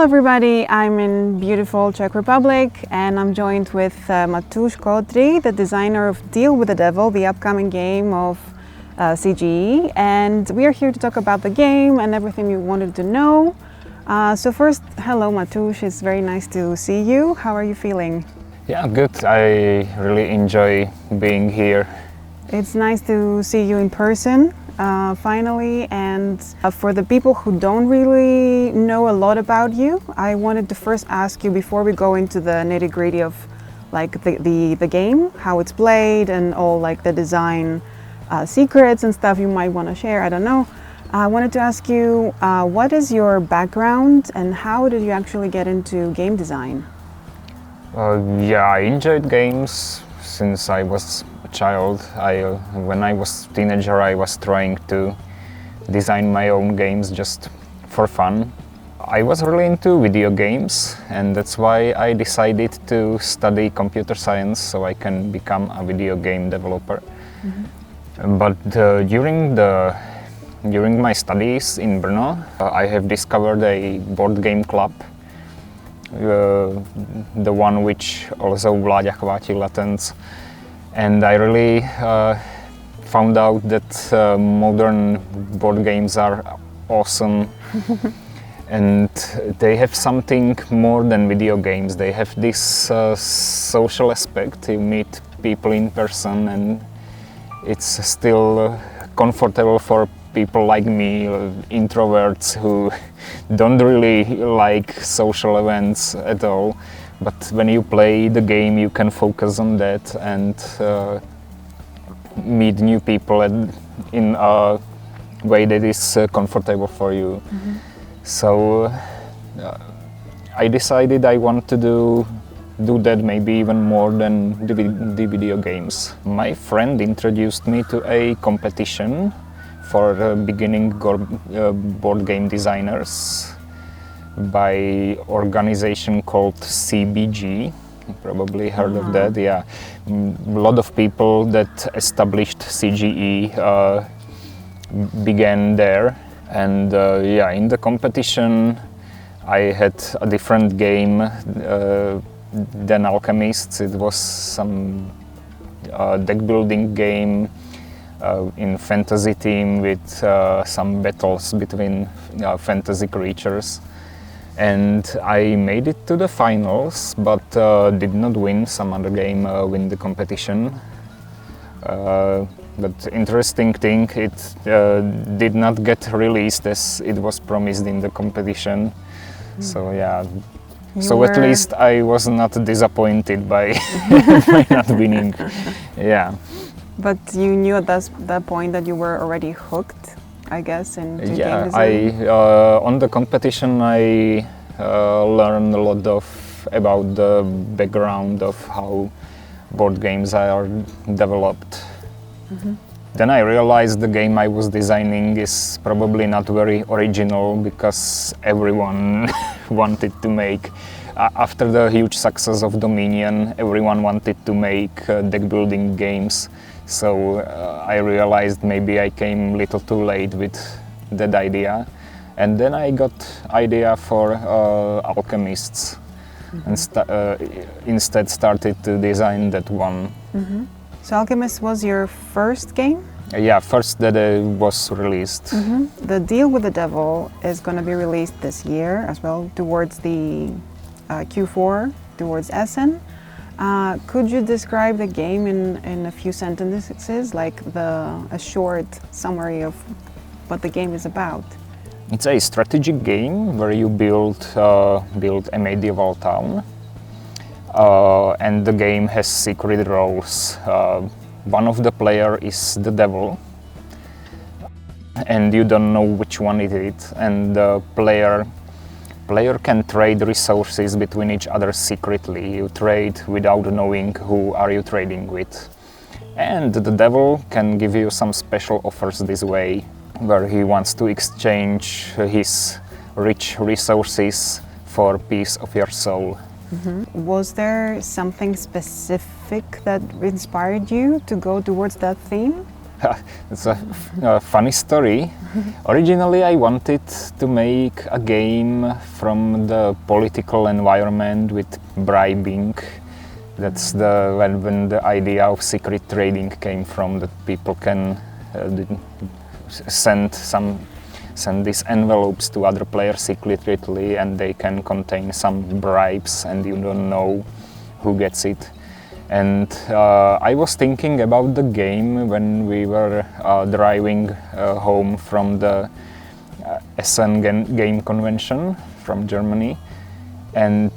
Hello everybody, I'm in beautiful Czech Republic and I'm joined with Matúš Kotry, the designer of Deal with the Devil, the upcoming game of CGE, and we are here to talk about the game and everything you wanted to know. So first, hello Matúš, it's very nice to see you. How are you feeling? Yeah, good. I really enjoy being here. It's nice to see you in person. Finally, and for the people who don't really know a lot about you, I wanted to first ask you, before we go into the nitty-gritty of like the game, how it's played and all like the design secrets and stuff you might want to share, I don't know. I wanted to ask you, what is your background and how did you actually get into game design? Yeah, I enjoyed games since I was a child. When I was a teenager, I was trying to design my own games just for fun. I was really into video games, and that's why I decided to study computer science so I can become a video game developer. Mm-hmm. But during my studies in Brno, I have discovered a board game club. The one which also Vláďa Chvátil attends, and I really found out that modern board games are awesome. And they have something more than video games. They have this social aspect. You meet people in person, and it's still comfortable for people like me, introverts who don't really like social events at all. But when you play the game, you can focus on that and meet new people in a way that is comfortable for you. Mm-hmm. So I decided I want to do that maybe even more than the video games. My friend introduced me to a competition for beginning board game designers by organization called CBG. You probably heard of that, yeah. A lot of people that established CGE began there, and yeah, in the competition I had a different game than Alchemists. It was some deck building game in fantasy theme with some battles between fantasy creatures, and I made it to the finals, but did not win. Some other game win the competition. But interesting thing, it did not get released as it was promised in the competition. So yeah. At least I was not disappointed by by not winning. Yeah. But you knew at that point that you were already hooked, I guess, into game design? On the competition I learned a lot about the background of how board games are developed. Mm-hmm. Then I realized the game I was designing is probably not very original because everyone wanted to make. After the huge success of Dominion, everyone wanted to make deck building games. So I realized maybe I came a little too late with that idea, and then I got idea for Alchemists, mm-hmm. and instead started to design that one. Mm-hmm. So Alchemists was your first game? Yeah, first that was released. Mm-hmm. The Deal with the Devil is going to be released this year as well, towards the Q4, towards Essen. Could you describe the game in a few sentences, like a short summary of what the game is about? It's a strategic game where you build a medieval town, and the game has secret roles. One of the player is the devil, and you don't know which one it is, and the player can trade resources between each other secretly. You trade without knowing who are you trading with. And the devil can give you some special offers this way, where he wants to exchange his rich resources for peace of your soul. Mm-hmm. Was there something specific that inspired you to go towards that theme? It's a funny story. Originally, I wanted to make a game from the political environment with bribing. That's when the idea of secret trading came from. That people can send these envelopes to other players secretly, and they can contain some bribes, and you don't know who gets it. And I was thinking about the game when we were driving home from the Essen game convention from Germany, and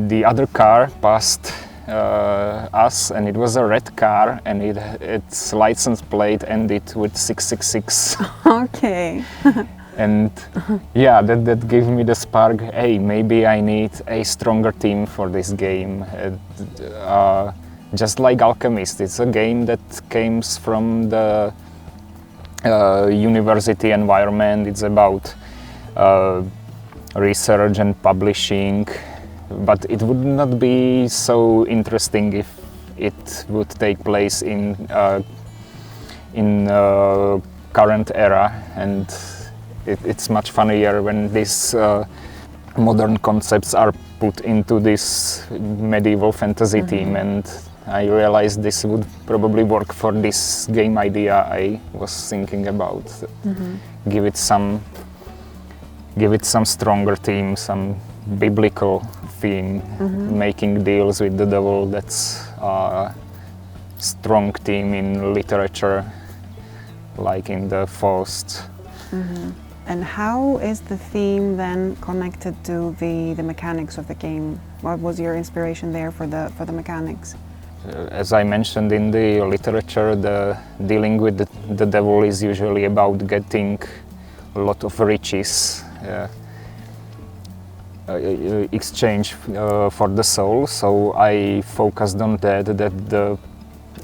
the other car passed us, and it was a red car, and its license plate ended with 666. Okay. And yeah, that gave me the spark. Hey, maybe I need a stronger team for this game. Just like Alchemists, it's a game that comes from the university environment. It's about research and publishing, but it would not be so interesting if it would take place in current era, and it's much funnier when these modern concepts are put into this medieval fantasy theme, and I realized this would probably work for this game idea I was thinking about. Give it some stronger theme, some biblical theme, making deals with the devil. That's a strong theme in literature, like in the Faust. And how is the theme then connected to the mechanics of the game? What was your inspiration there for the mechanics? As I mentioned, in the literature, the dealing with the devil is usually about getting a lot of riches, exchange for the soul. So I focused on that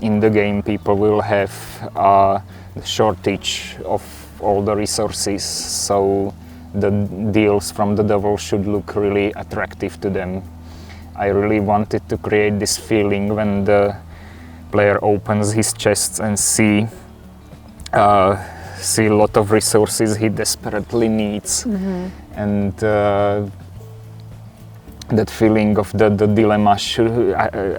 in the game people will have a shortage of all the resources, so the deals from the devil should look really attractive to them. I really wanted to create this feeling when the player opens his chest and see a lot of resources he desperately needs, and that feeling of the dilemma.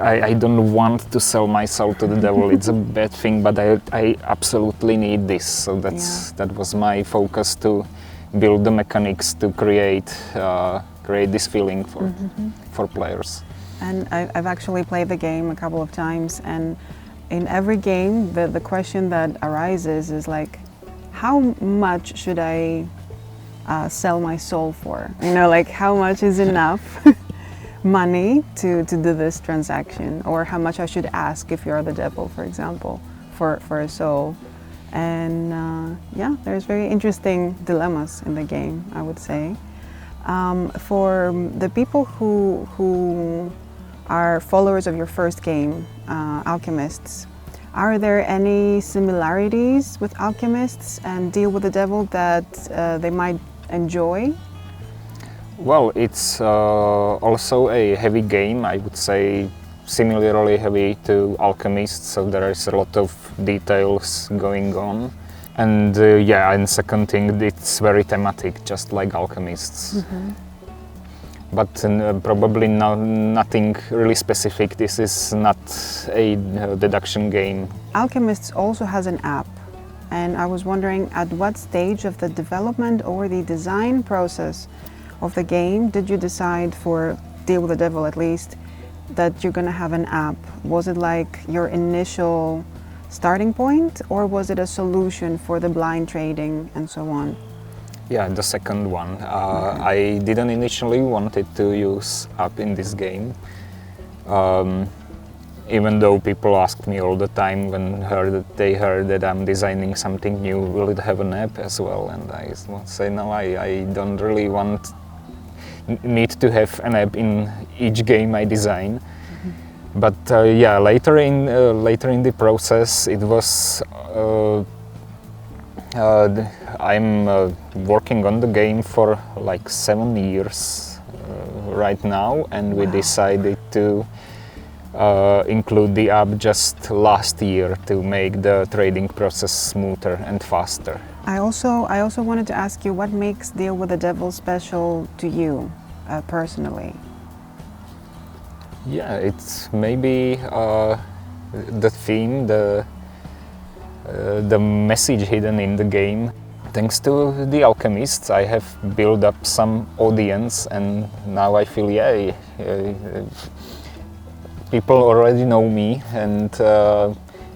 I don't want to sell my soul to the devil. It's a bad thing, but I absolutely need this. So that was my focus, to build the mechanics to create this feeling for players. And I've actually played the game a couple of times, and in every game the question that arises is like, how much should I sell my soul for? You know, like how much is enough money to do this transaction, or how much I should ask if you're the devil, for example, for a soul. And there's very interesting dilemmas in the game, I would say. For the people who are followers of your first game, Alchemists, are there any similarities with Alchemists and Deal with the Devil that they might enjoy? Well, it's also a heavy game, I would say, similarly heavy to Alchemists, so there is a lot of details going on. And and second thing, it's very thematic, just like Alchemists. But probably nothing really specific. This is not a deduction game. Alchemists also has an app, and I was wondering, at what stage of the development or the design process of the game did you decide, for Deal with the Devil at least, that you're going to have an app? Was it like your initial starting point, or was it a solution for the blind trading and so on? Yeah, the second one. I didn't initially wanted to use app in this game, even though people asked me all the time when they heard that I'm designing something new, will it have an app as well? And I say no, I don't really need to have an app in each game I design. But later in the process, it was I'm working on the game for like 7 years right now, and we decided to include the app just last year to make the trading process smoother and faster. I also wanted to ask you, what makes Deal with the Devil special to you personally? Yeah, it's maybe the theme, the message hidden in the game. Thanks to the Alchemists, I have built up some audience, and now I feel, people already know me, and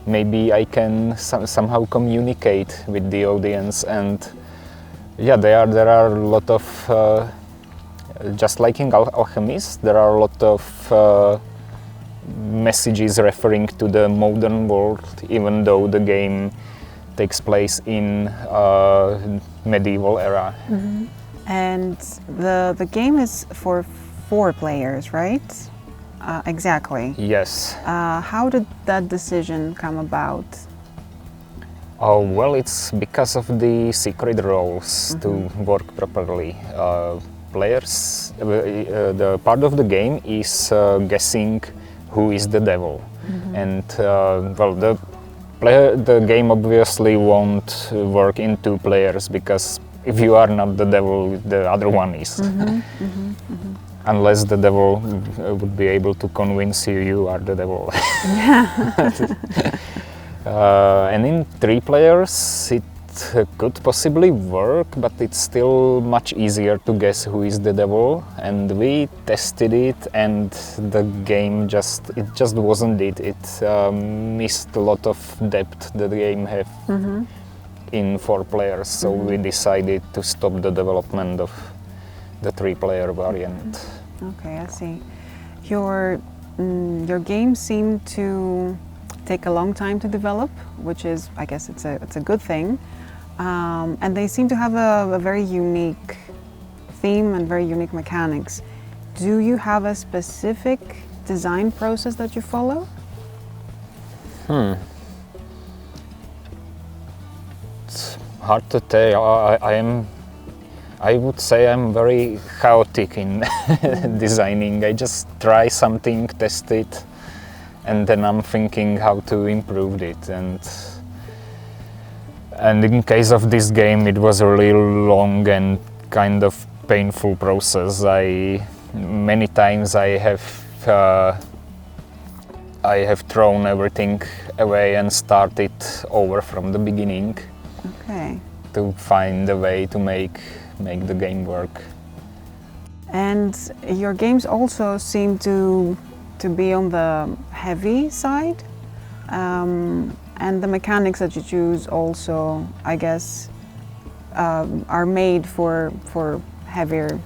maybe I can somehow communicate with the audience. And yeah, there are a lot of, just like in Alchemists, there are a lot of messages referring to the modern world, even though the game takes place in medieval era. Mm-hmm. And the game is for 4 players, right? Exactly. Yes. How did that decision come about? Oh, well, it's because of the secret roles to work properly. Players, the part of the game is guessing who is the devil, and well, the game obviously won't work in 2 players, because if you are not the devil, the other one is. Unless the devil would be able to convince you are the devil. And in 3 players it could possibly work, but it's still much easier to guess who is the devil. And we tested it, and the game just wasn't it. It missed a lot of depth that the game have in 4 players. So we decided to stop the development of the 3-player variant. Okay, I see. Your game seemed to take a long time to develop, which is, I guess, it's a good thing. And they seem to have a very unique theme and very unique mechanics. Do you have a specific design process that you follow? It's hard to tell. I would say I'm very chaotic in designing. I just try something, test it, and then I'm thinking how to improve it. And in case of this game, it was a really long and kind of painful process. Many times I have thrown everything away and started over from the beginning. Okay. To find a way to make the game work. And your games also seem to be on the heavy side, and the mechanics that you choose also, I guess, are made for heavier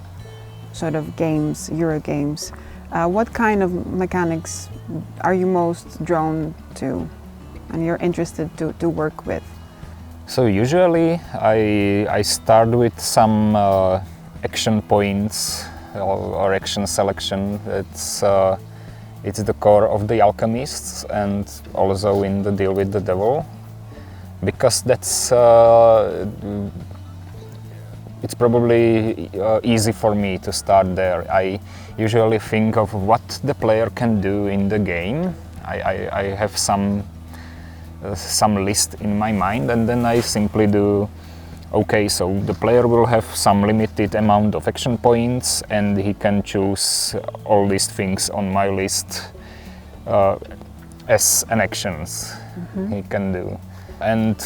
sort of games, Euro games. What kind of mechanics are you most drawn to and you're interested to work with? So usually I start with some action points or action selection. It's the core of the Alchemists, and also in the Deal with the Devil, because that's it's probably easy for me to start there. I usually think of what the player can do in the game. I have some list in my mind, and then I simply do, okay, so the player will have some limited amount of action points, and he can choose all these things on my list as an actions he can do. And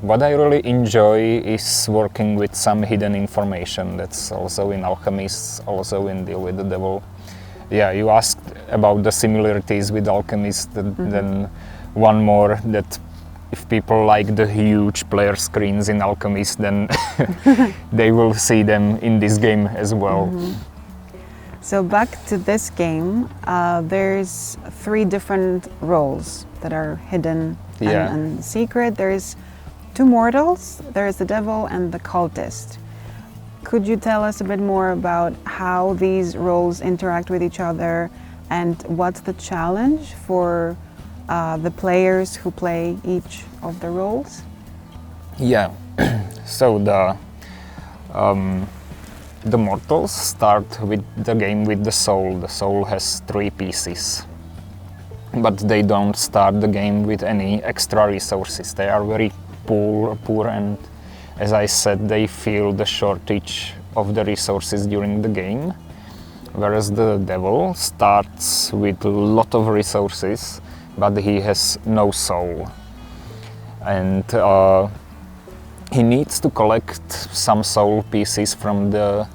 what I really enjoy is working with some hidden information. That's also in Alchemists, also in Deal with the Devil. Yeah, you asked about the similarities with Alchemists, then one more, that if people like the huge player screens in Alchemist, then they will see them in this game as well. So back to this game, there's 3 different roles that are hidden and secret. There's 2 mortals, there's the devil and the cultist. Could you tell us a bit more about how these roles interact with each other, and what's the challenge for the players who play each of the roles? Yeah, so the mortals start with the game with the soul. The soul has 3 pieces. but they don't start the game with any extra resources. They are very poor, and as I said, they feel the shortage of the resources during the game. Whereas the devil starts with a lot of resources, but he has no soul. And he needs to collect some soul pieces from the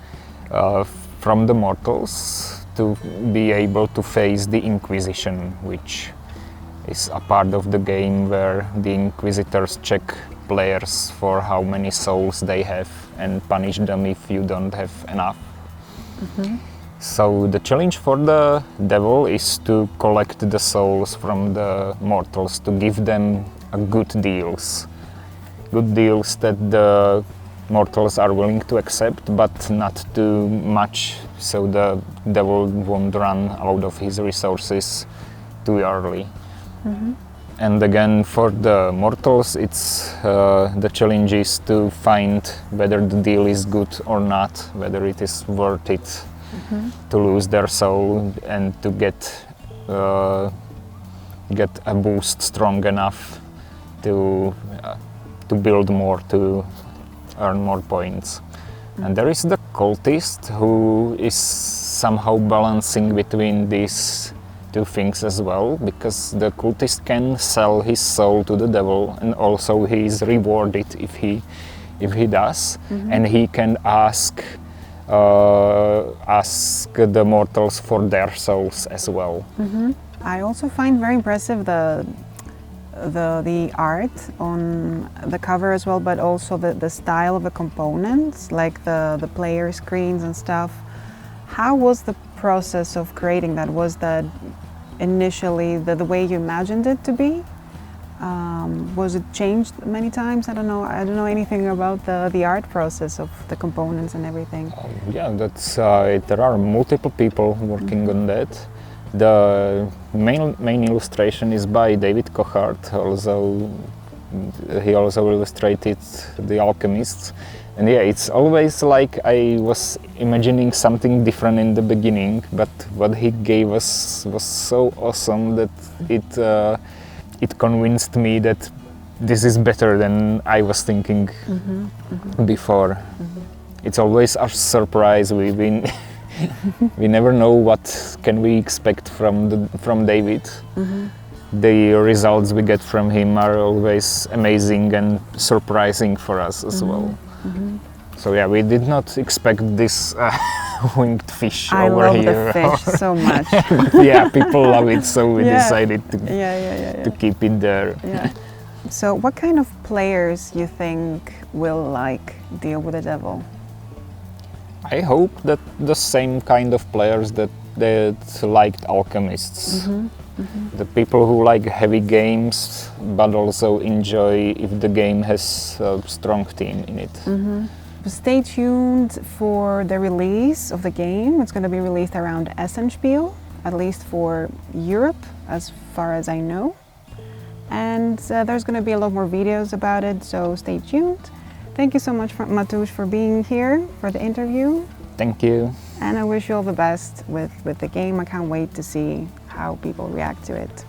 mortals to be able to face the Inquisition, which is a part of the game where the Inquisitors check players for how many souls they have and punish them if you don't have enough. Mm-hmm. So the challenge for the devil is to collect the souls from the mortals, to give them good deals that the mortals are willing to accept, but not too much, so the devil won't run out of his resources too early. Mm-hmm. And again, for the mortals, it's the challenge is to find whether the deal is good or not, whether it is worth it. Mm-hmm. To lose their soul and to get a boost strong enough to build more, to earn more points. Mm-hmm. And there is the cultist who is somehow balancing between these two things as well, because the cultist can sell his soul to the devil, and also he is rewarded if he does. Mm-hmm. And he can ask the mortals for their souls as well. Mm-hmm. I also find very impressive the art on the cover as well, but also the style of the components, like the player screens and stuff. How was the process of creating that? Was that initially the way you imagined it to be? Was it changed many times? I don't know anything about the art process of the components and everything. Yeah, that's there are multiple people working on that. The main illustration is by David Kochart. He also illustrated the Alchemists. And yeah, it's always like I was imagining something different in the beginning, but what he gave us was so awesome that it convinced me that this is better than I was thinking before. Mm-hmm. It's always a surprise. We never know what can we expect from David. Mm-hmm. The results we get from him are always amazing and surprising for us as well. Mm-hmm. So yeah, we did not expect this winged fish over here. I love the fish so much. Yeah, people love it, so we decided to keep it there. Yeah. So what kind of players you think will deal with the devil? I hope that the same kind of players that liked Alchemists. Mm-hmm. Mm-hmm. The people who like heavy games, but also enjoy if the game has a strong team in it. Mm-hmm. Stay tuned for the release of the game. It's going to be released around Essenspiel, at least for Europe, as far as I know. And there's going to be a lot more videos about it, so stay tuned. Thank you so much, Matúš, for being here for the interview. Thank you. And I wish you all the best with the game. I can't wait to see how people react to it.